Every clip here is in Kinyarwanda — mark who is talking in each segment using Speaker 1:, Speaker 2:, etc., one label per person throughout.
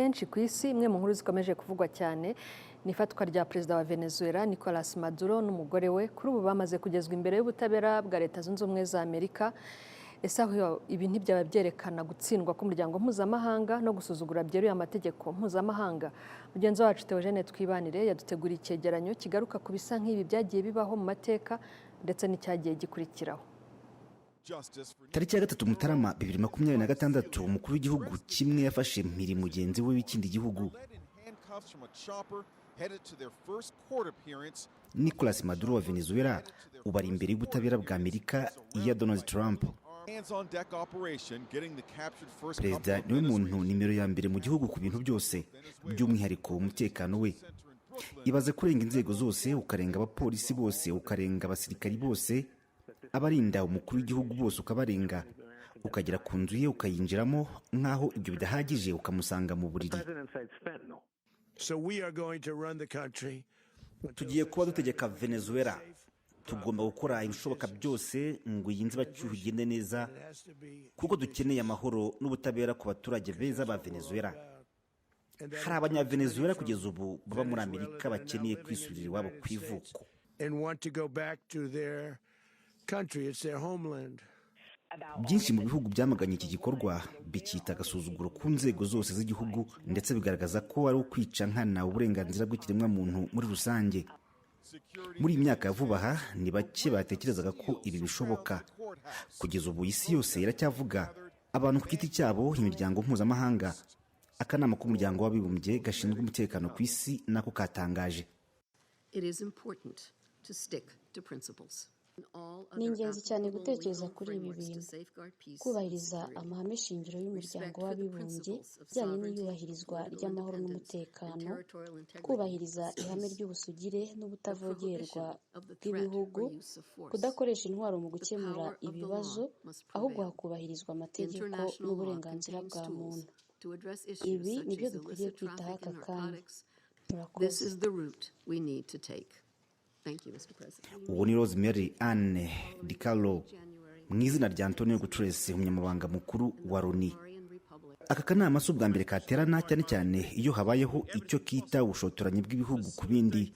Speaker 1: henshi ku isi imwe mu nkuru zikomeje kuvugwa cyane ni ifatwa rya perezida wa Venezuela Nicolas Maduro n'umugore we kuri ubu bamaze kugezwa imbere y'ubutabera bwa Leta Zunze Ubumwe za Amerika. Ese aho ibi ntibyaba byerekana gutsindwa k'umuryango mpuzamahanga no gusuzugura byeruye amategeko mpuzamahanga? Mugenzi wacu Theogene Twibanire yaduteguriye icyegeranyo kigaruka ku bisa nk'ibi byagiye bibaho mu mateka ndetse n'icyagiye gikurikiraho.
Speaker 2: Tariki ya 3 Mutarama 2026 umukuru w'igihugu kimwe yafashe mpiri mugenzi we w'ikindi gihugu. Nicolas Maduro wa Venezuela ubari imbere y'ubutabera bwa Amerika iya Donald Trump. Perezida niwe muntu nimero ya mbere mu gihugu ku bintu byose, by'umwihariko umutekano we. Ibaze kurenga inzego zose, ukarenga abapolisi bose, ukarenga abasirikari bose, abarinda umukuru w'igihugu bose ukabarenga, ukagera ku nzu ye ukayinjiramo nkaho ibyo bidahagije ukamusanga mu buriri. Tugiye kuba dutegeka Venezuela, tugomba gukora ibishoboka byose ngo iyi nzibacyuho igende neza, kuko dukeneye amahoro n'ubutabera ku baturage beza ba Venezuela. Hari abanyavenezuela kugeza ubu baba muri Amerika bakeneye kwisubirira iwabo ku ivuko. Byinshi mu bihugu byamaganye iki gikorwa bikita agasuzuguro ku nzego zose z'igihugu, ndetse bigaragaza ko ari ukwica nkana uburenganzira bw'ikiremwa muntu muri rusange. Muri iyi myaka ya vuba aha ni bake batekerezaga ko ibi bishoboka. Kugeza ubu isi yose iracyavuga, abantu ku giti cyabo, imiryango mpuzamahanga. Akanama k'umuryango w'abibumbye gashinzwe umutekano ku isi nako katangaje.
Speaker 3: Ni ingenzi cyane gutekereza kuri ibi bintu, kubahiriza amahame shingiro y'umuryango w'abibumbye bijyanye n'iyubahirizwa ry'amahoro n'umutekano, kubahiriza ihame ry'ubusugire n'ubutavogerwa bw'ibihugu, kudakoresha intwaro mu gukemura ibibazo, ahubwo hakubahirizwa amategeko n'uburenganzira bwa muntu. Ibi nibyo dukwiriye kwitaho aka kanya.
Speaker 2: Uwo ni Rosemary Anne DiCarlo mu izina rya Antonio Guterres, umunyamabanga mukuru wa Loni. Aka kanama si ubwa mbere katerana, cyane cyane iyo habayeho icyo kita ubushotoranyi bw'ibihugu ku bindi,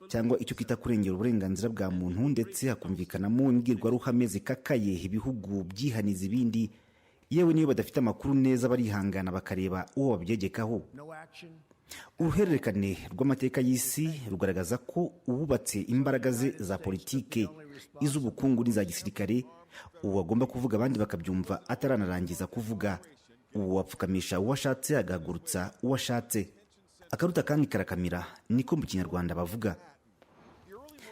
Speaker 2: cyangwa icyo kita kurengera uburenganzira bwa muntu, ndetse hakumvikanamo imbwirwaruhame zikakaye ibihugu byihaniza ibindi, yewe niyo badafite amakuru neza barihangana bakareba uwo babyegekaho. Uruhererekane rw'amateka y'isi rugaragaza ko ububatse imbaraga ze za politike, iz'ubukungu n'iza gisirikare, uwo agomba kuvuga abandi bakabyumva ataranarangiza kuvuga. Uwo wapfukamisha uwo ashatse agahagurutsa uwo ashatse. Akaruta kandi karakamira, niko mu Kinyarwanda bavuga.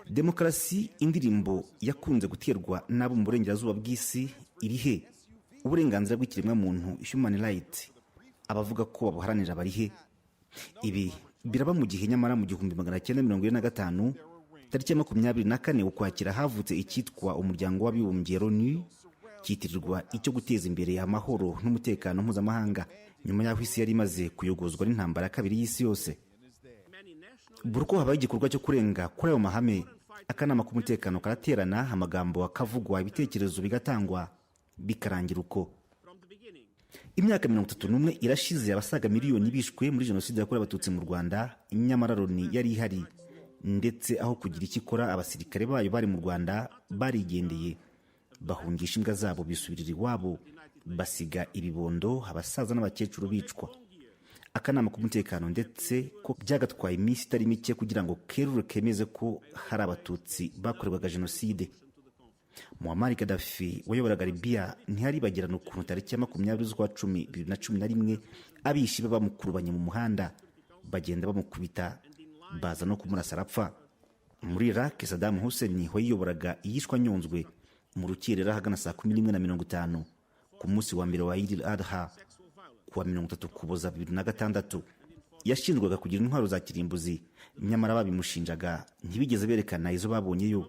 Speaker 2: Demokarasi, indirimbo yakunze guterwa n'abo mu burengerazuba bw'isi, irihe? Uburenganzira bw'ikiremwa muntu, human rights, abavuga ko babuharanira barihe? Ibi biraba mu gihe nyamara mu 1945 tariki ya 24 Ukwakira havutse icyitwa umuryango w'abibumbye Loni, cyitirirwa icyo guteza imbere amahoro n'umutekano mpuzamahanga, nyuma y'aho isi yari imaze kuyogozwa n'intambara ya kabiri y'isi yose. Buruko habaye igikorwa cyo kurenga kuri ayo mahame, akanama k'umutekano karaterana, amagambo akavugwa, ibitekerezo bigatangwa, bikarangira uko. Imyaka 31 irashize abasaga miliyoni bishwe muri jenoside yakorewe abatutsi mu Rwanda, nyamara Loni yari ihari, ndetse aho kugira ikikora abasirikare bayo bari mu Rwanda barigendeye, bahungisha imbwa zabo bisubirira iwabo, basiga ibibondo, abasaza n'abakecuru bicwa. Akanama k'umutekano ndetse ko byagatwaye iminsi itari mike kugira ngo kerure kemeze ko hari abatutsi bakorerwaga jenoside. Muammar Gaddafi wayoboraga Libya ntiharibagirana ukuntu tariki ya 20 z'ukwa 10 2011 abishi bamukurubanye mu muhanda, bagenda bamukubita, baza no kumurasa arapfa. Muri Iraq, Saddam Hussein wayoboraga yishwa nyonzwe mu rukirera hagana saa 11:50 ku munsi wa mbere wa Eid al-Adha kuwa 30 Ukuboza 2006. Yashinjwaga kugira intwaro za kirimbuzi, nyamara babimushinjaga ntibigeze berekana izo babonyeyo.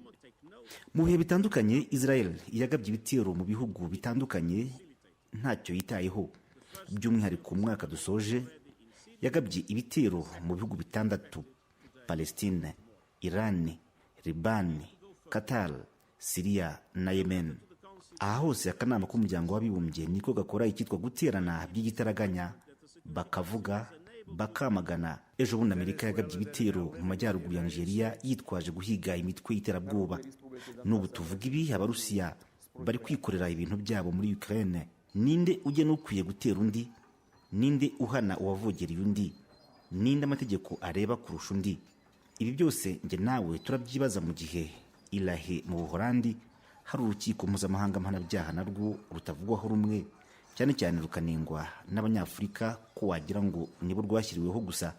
Speaker 2: Mu bihe bitandukanye Israel yagabye ibitero mu bihugu bitandukanye ntacyo yitayeho. By'umwihariko mu mwaka dusoje yagabye ibitero mu bihugu bitandatu: Palestine, Iran, Liban, Qatar, Syria na Yemen. Aha hose akanama k'umuryango w'abibumbye niko gakora icyitwa guterana by'igitaraganya, bakavuga, bakamagana. Ejo bundi Amerika yagabye ibitero mu majyaruguru ya Nigeria yitwaje guhiga imitwe y'iterabwoba. N'ubu tuvuga ibi, Abarusiya bari kwikorera ibintu byabo muri Ukraine. Ninde ujye n'ukwiye gutera undi? Ninde uhana uwavogereye undi? Ninde amategeko areba kurusha undi? Ibi byose njye nawe turabyibaza mu gihe Irahe mu Buholandi hari urukiko mpuzamahanga mpanabyaha narwo rutavugwaho rumwe, cyane cyane rukanengwa n'Abanyafurika ko wagira ngo nibo rwashyiriweho gusa.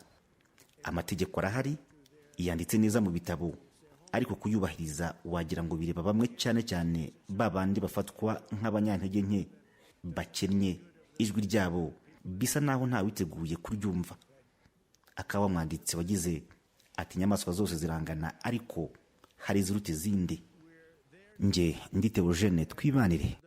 Speaker 2: Amategeko arahari, yanditse neza mu bitabo, ariko kuyubahiriza wagira ngo bireba bamwe, cyane cyane babandi bafatwa nk'abanyantege nke, bakennye, ijwi ryabo bisa naho nta witeguye kuryumva. Akaba mwanditsi wagize ati inyamaswa zose zirangana ariko hari iziruta izindi. Nge ndi Theogene, twibanire.